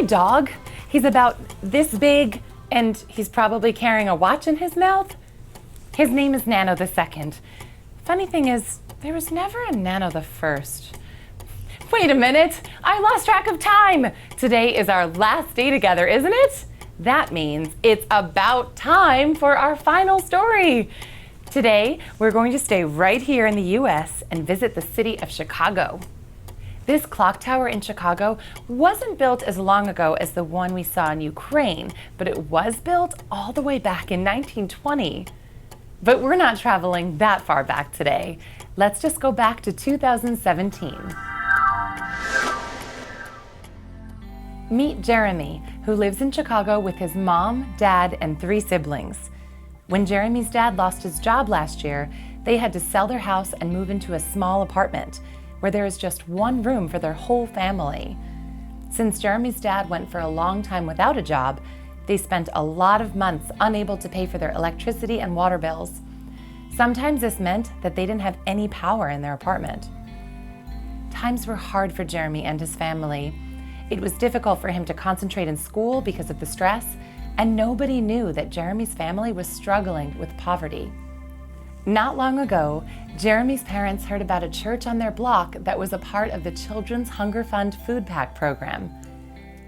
dog? He's about this big, and he's probably carrying a watch in his mouth. His name is Nano the Second. Funny thing is, there was never a Nano the First. Wait a minute, I lost track of time. Today is our last day together, isn't it? That means it's about time for our final story. Today, we're going to stay right here in the US and visit the city of Chicago. This clock tower in Chicago wasn't built as long ago as the one we saw in Ukraine, but it was built all the way back in 1920. But we're not traveling that far back today. Let's just go back to 2017. Meet Jeremy, who lives in Chicago with his mom, dad, and 3 siblings. When Jeremy's dad lost his job last year, they had to sell their house and move into a small apartment where there is just one room for their whole family. Since Jeremy's dad went for a long time without a job, they spent a lot of months unable to pay for their electricity and water bills. Sometimes this meant that they didn't have any power in their apartment. Times were hard for Jeremy and his family. It was difficult for him to concentrate in school because of the stress, and nobody knew that Jeremy's family was struggling with poverty. Not long ago, Jeremy's parents heard about a church on their block that was a part of the Children's Hunger Fund Food Pack program.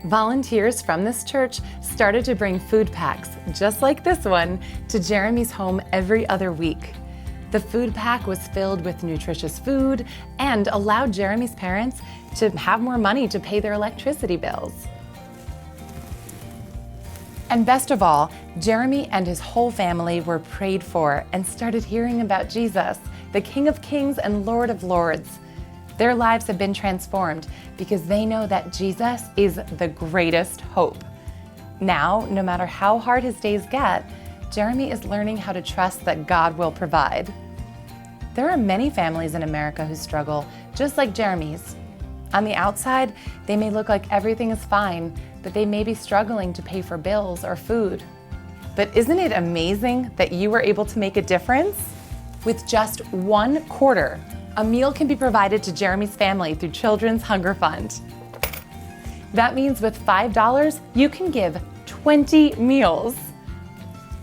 Volunteers from this church started to bring food packs, just like this one, to Jeremy's home every other week. The food pack was filled with nutritious food and allowed Jeremy's parents to have more money to pay their electricity bills. And best of all, Jeremy and his whole family were prayed for and started hearing about Jesus, the King of Kings and Lord of Lords. Their lives have been transformed because they know that Jesus is the greatest hope. Now, no matter how hard his days get, Jeremy is learning how to trust that God will provide. There are many families in America who struggle, just like Jeremy's. On the outside, they may look like everything is fine, but they may be struggling to pay for bills or food. But isn't it amazing that you were able to make a difference? With just $1, a meal can be provided to Jeremy's family through Children's Hunger Fund. That means with $5, you can give 20 meals.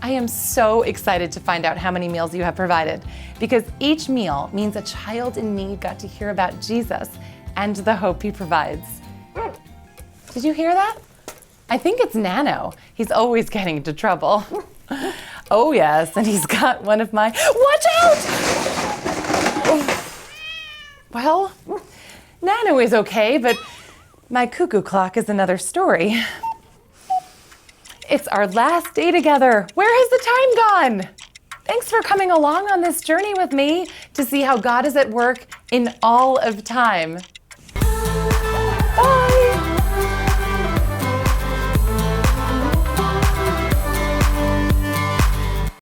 I am so excited to find out how many meals you have provided, because each meal means a child in need got to hear about Jesus and the hope he provides. Did you hear that? I think it's Nano. He's always getting into trouble. Oh yes, and he's got one of my, watch out! Well, Nano is okay, but my cuckoo clock is another story. It's our last day together. Where has the time gone? Thanks for coming along on this journey with me to see how God is at work in all of time.